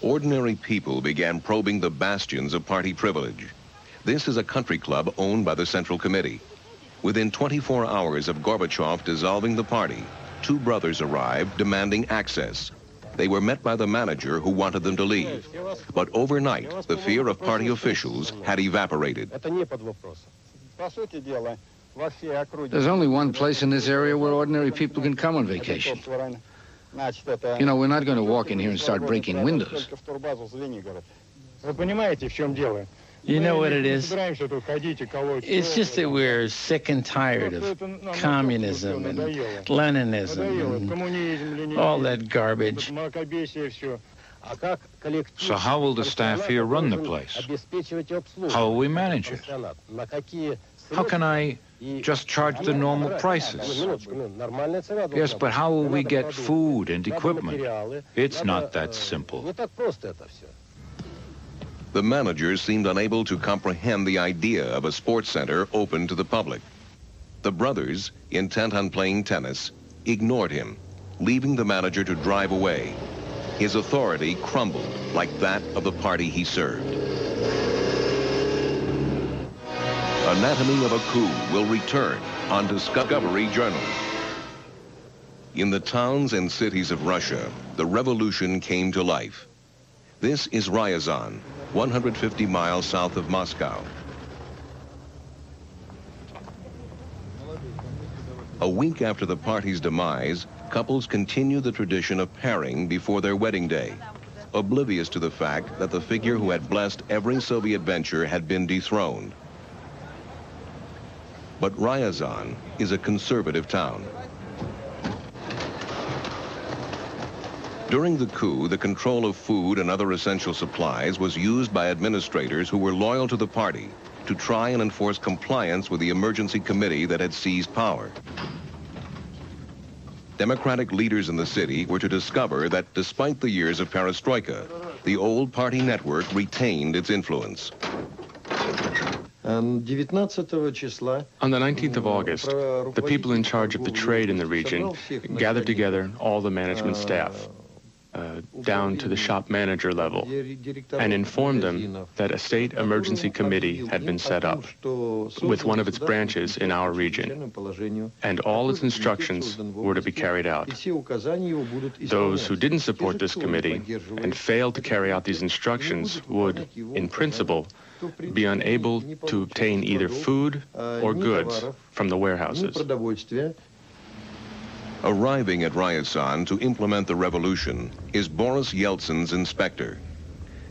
Ordinary people began probing the bastions of party privilege. This is a country club owned by the Central Committee. Within 24 hours of Gorbachev dissolving the party, two brothers arrived demanding access. They were met by the manager who wanted them to leave. But overnight, the fear of party officials had evaporated. There's only one place in this area where ordinary people can come on vacation. You know, we're not going to walk in here and start breaking windows. You know what it is? It's just that we're sick and tired of communism and Leninism and all that garbage. So how will the staff here run the place? How will we manage it? How can I just charge the normal prices? Yes, but how will we get food and equipment? It's not that simple. The managers seemed unable to comprehend the idea of a sports center open to the public. The brothers, intent on playing tennis, ignored him, leaving the manager to drive away. His authority crumbled like that of the party he served. Anatomy of a Coup will return on Discovery Journal. In the towns and cities of Russia, the revolution came to life. This is Ryazan, 150 miles south of Moscow. A week after the party's demise, couples continue the tradition of pairing before their wedding day, oblivious to the fact that the figure who had blessed every Soviet venture had been dethroned. But Ryazan is a conservative town. During the coup, the control of food and other essential supplies was used by administrators who were loyal to the party to try and enforce compliance with the emergency committee that had seized power. Democratic leaders in the city were to discover that despite the years of perestroika, the old party network retained its influence. On the 19th of August, the people in charge of the trade in the region gathered together all the management staff, down to the shop manager level, and informed them that a state emergency committee had been set up with one of its branches in our region, and all its instructions were to be carried out. Those who didn't support this committee and failed to carry out these instructions would, in principle, be unable to obtain either food or goods from the warehouses. Arriving at Ryazan to implement the revolution is Boris Yeltsin's inspector.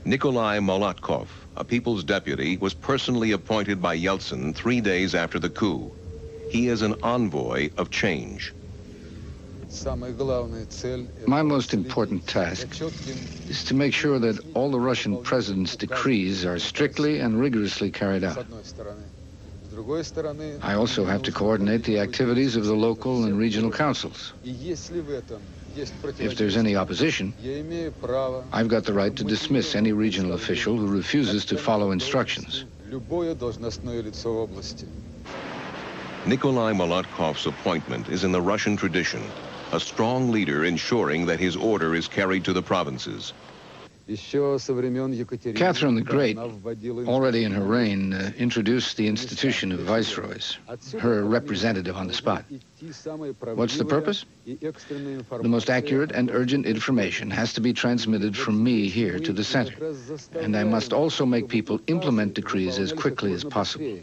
Nikolai Molotkov, a people's deputy, was personally appointed by Yeltsin 3 days after the coup. He is an envoy of change. My most important task is to make sure that all the Russian president's decrees are strictly and rigorously carried out. I also have to coordinate the activities of the local and regional councils. If there's any opposition, I've got the right to dismiss any regional official who refuses to follow instructions. Nikolai Molotkov's appointment is in the Russian tradition, a strong leader ensuring that his order is carried to the provinces. Catherine the Great, already in her reign, introduced the institution of viceroys, her representative on the spot. What's the purpose? The most accurate and urgent information has to be transmitted from me here to the center, and I must also make people implement decrees as quickly as possible.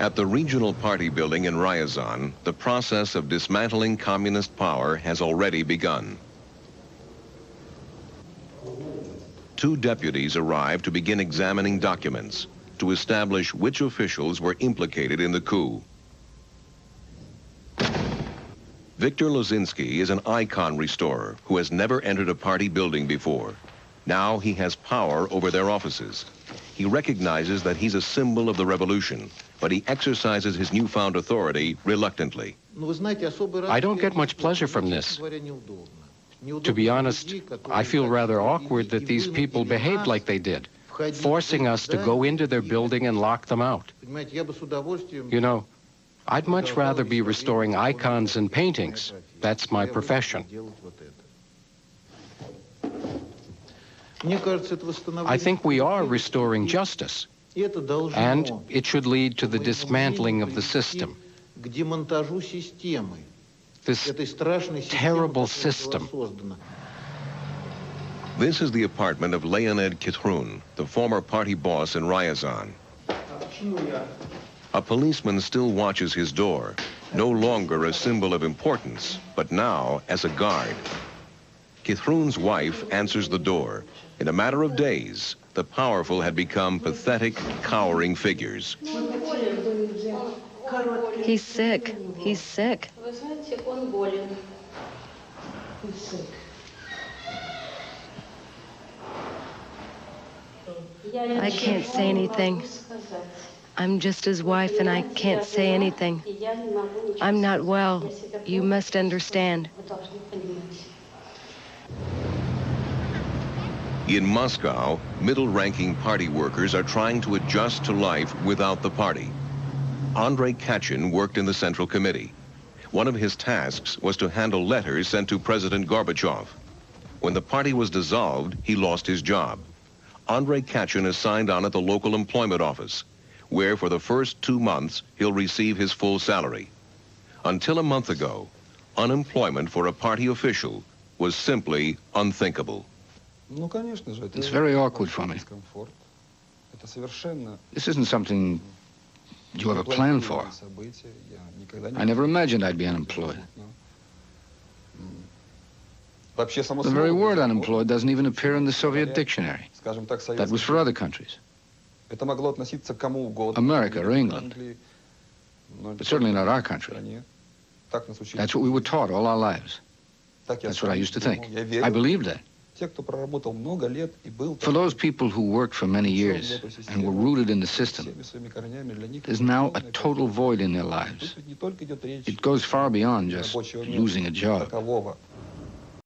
At the regional party building in Ryazan, the process of dismantling communist power has already begun. Two deputies arrived to begin examining documents to establish which officials were implicated in the coup. Viktor Lozinski is an icon restorer who has never entered a party building before. Now he has power over their offices. He recognizes that he's a symbol of the revolution, but he exercises his newfound authority reluctantly. I don't get much pleasure from this. To be honest, I feel rather awkward that these people behaved like they did, forcing us to go into their building and lock them out. You know, I'd much rather be restoring icons and paintings. That's my profession. I think we are restoring justice, and it should lead to the dismantling of the system. This terrible system. This is the apartment of Leonid Kitrun, the former party boss in Ryazan. A policeman still watches his door, no longer a symbol of importance, but now as a guard. Kitrun's wife answers the door. In a matter of days, the powerful had become pathetic, cowering figures. He's sick. He's sick. I can't say anything. I'm just his wife, and I can't say anything. I'm not well. You must understand. In Moscow, middle-ranking party workers are trying to adjust to life without the party. Andrei Kachin worked in the Central Committee. One of his tasks was to handle letters sent to President Gorbachev. When the party was dissolved, he lost his job. Andrei Kachin is signed on at the local employment office, where for the first 2 months, he'll receive his full salary. Until a month ago, unemployment for a party official was simply unthinkable. It's very awkward for me. This isn't something you ever planned for. I never imagined I'd be unemployed. The very word unemployed doesn't even appear in the Soviet dictionary. That was for other countries. America or England. But certainly not our country. That's what we were taught all our lives. That's what I used to think. I believed that. For those people who worked for many years and were rooted in the system, there's now a total void in their lives. It goes far beyond just losing a job.